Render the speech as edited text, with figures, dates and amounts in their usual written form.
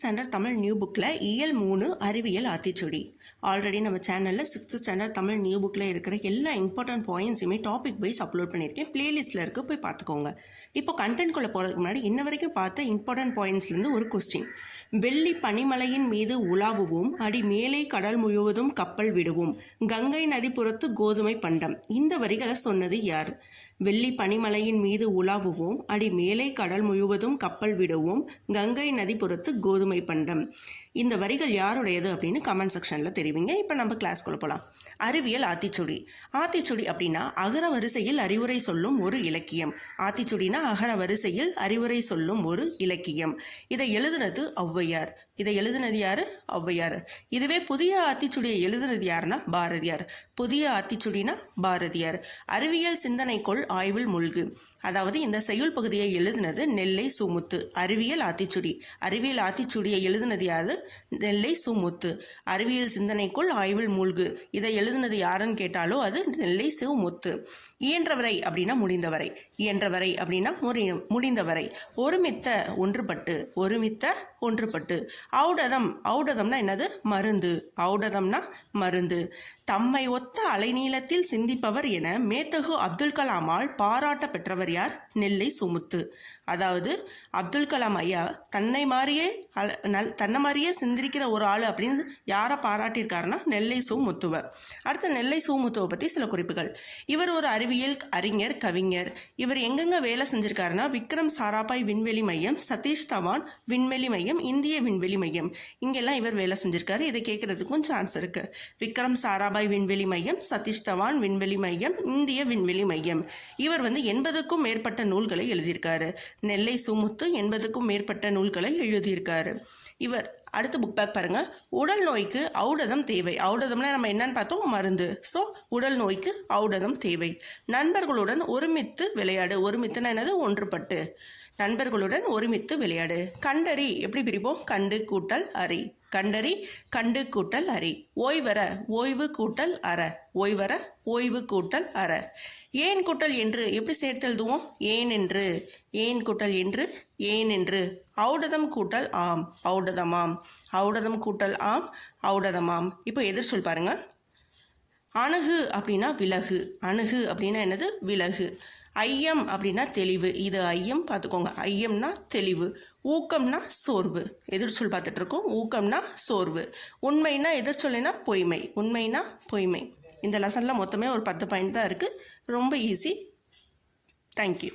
Standard Tamil new புக்கில் இயல் 3 அறிவியல் ஆத்திச்சூடி. ஆல்ரெடி நம்ம சேனலில் 6th ஸ்டாண்டர்ட் தமிழ் நியூ புக்கில் இருக்கிற எல்லா இம்பார்ட்டன்ட் பாயிண்ட்ஸுமே டாபிக் வைஸ் அப்லோட் பண்ணியிருக்கேன். பிளேலிஸ்ட்டில் இருக்க போய் பார்த்துக்கோங்க. இப்போ கண்டென்ட்குள்ளே போகிறதுக்கு முன்னாடி இன்ன வரைக்கும் பார்த்த இம்பார்ட்டன்ட் பாயிண்ட்ஸ்லேருந்து ஒரு கொஸ்டின். வெள்ளி பனிமலையின் மீது உலாவுவோம், அடி மேலே கடல் முழுவதும் கப்பல் விடுவோம், கங்கை நதிப்புறத்து கோதுமை பண்டம். இந்த வரிகளை சொன்னது யார்? வெள்ளி பனிமலையின் மீது உலாவுவோம், அடி மேலே கடல் முழுவதும் கப்பல் விடுவோம், கங்கை நதிப்புறத்து கோதுமை பண்டம். இந்த வரிகள் யாருடையது அப்படின்னு கமெண்ட் செக்ஷனில் தெரிவிங்க. இப்போ நம்ம கிளாஸ்க்குள்ள போகலாம். அறிவியல் ஆத்திச்சூடி. ஆத்திச்சூடி அப்படின்னா அகர வரிசையில் அறிவுரை சொல்லும் ஒரு இலக்கியம். ஆத்திச்சூடினா அகர வரிசையில் அறிவுரை சொல்லும் ஒரு இலக்கியம். இதை எழுதுனது ஔவையார். இதை எழுதுனது யாரு? ஔவையார். இதுவே புதிய ஆத்திச்சூடியை எழுதுனது யாருன்னா பாரதியார். புதிய ஆத்திச்சூடினா பாரதியார். அறிவியல் சிந்தனைக்குள் ஆய்வில் மூழ்கு. அதாவது இந்த செய்யுள் பகுதியை எழுதுனது நெல்லை சுமுத்து. அறிவியல் ஆத்திச்சூடி. அறிவியல் ஆத்திச்சூடியை எழுதுனது யாரு? நெல்லை சுமுத்து. அறிவியல் சிந்தனைக்குள் ஆய்வில் மூழ்கு இதை எழுதுனது யாருன்னு கேட்டாலோ அது நெல்லை சுமுத்து. இயன்றவரை அப்படின்னா முடிந்தவரை. இயன்றவரை அப்படின்னா முடிந்தவரை. ஒருமித்த ஒன்றுபட்டு. ஒருமித்த ஒன்றுபட்டு. ஔடதம். ஔடதம்னா என்னது? மருந்து. ஔடதம்னா மருந்து. தம்மை ஒத்த அலைநீளத்தில் சிந்திப்பவர் என மேத்தகு அப்துல் கலாமால் பாராட்ட பெற்றவர் யார்? நெல்லை சுமுத்து. அதாவது அப்துல் கலாம் ஐயா தன்னை மாதிரியே சிந்திக்கிற ஒரு ஆள் அப்படின்னு யாரை பாராட்டியிருக்காருன்னா நெல்லை சுமுத்துவை. அடுத்து நெல்லை சுமுத்துவை பற்றி சில குறிப்புகள். இவர் ஒரு அறிவியல் அறிஞர், கவிஞர். இவர் எங்கெங்க வேலை செஞ்சிருக்காருன்னா விக்ரம் சாராபாய் விண்வெளி மையம், சதீஷ் தவான் விண்வெளி மையம், இந்திய விண்வெளி மையம், இங்கெல்லாம் இவர் வேலை செஞ்சிருக்காரு. இதை கேட்கறதுக்கும் சான்ஸ் இருக்கு. விக்ரம் சாராபாய் விண்வெளி மையம், சதீஷ் தவான் விண்வெளி மையம், இந்திய விண்வெளி மையம். இவர் 80க்கும் மேற்பட்ட நூல்களை எழுதியிருக்காரு. நெல்லை சுமுத்து 80க்கும் மேற்பட்ட நூல்களை எழுதியிருக்காரு. இவர் அடுத்த புக் பேக் பாருங்க. உடல் நோய்க்கு ஔடதம் தேவை. ஔடதம்னா நம்ம என்னன்னு பார்த்தோம்? மருந்து. ஸோ உடல் நோய்க்கு ஔடதம் தேவை. நண்பர்களுடன் ஒருமித்து விளையாடு. ஒருமித்துனா என்னது? ஒன்றுபட்டு. நண்பர்களுடன் ஒருமித்து விளையாடு. கண்டறி எப்படி பிரிப்போம்? கண்டு கூட்டல் அறி. கண்டறி, கண்டு கூட்டல் அறி. ஓய்வற, ஓய்வு கூட்டல் அற. ஓய்வற, ஓய்வு கூட்டல் அற. ஏன் கூட்டல் என்று எப்படி சேர்த்து எழுதுவோம்? ஏன் என்று. ஏன் கூட்டல் என்று, ஏன் என்று. ஔடதம் கூட்டல் ஆம், ஔடதமாம். ஔடதம் கூட்டல் ஆம், ஔடதமாம். இப்போ எதிர் சொல் பாருங்க. அணுகு அப்படின்னா விலகு. அணுகு அப்படின்னா என்னது? விலகு. ஐயம் அப்படின்னா தெளிவு. இது ஐயம் பார்த்துக்கோங்க. ஐயம்னா தெளிவு. ஊக்கம்னா சோர்வு. எதிர்ச்சொல் பார்த்துட்டு இருக்கோம். ஊக்கம்னா சோர்வு. உண்மைனா எதிர்ச்சொல்லினா பொய்மை. உண்மைனா பொய்மை. இந்த லெசனில் மொத்தமே ஒரு 10 பாயிண்ட் தான் இருக்குது. ரொம்ப ஈஸி. தேங்க்யூ.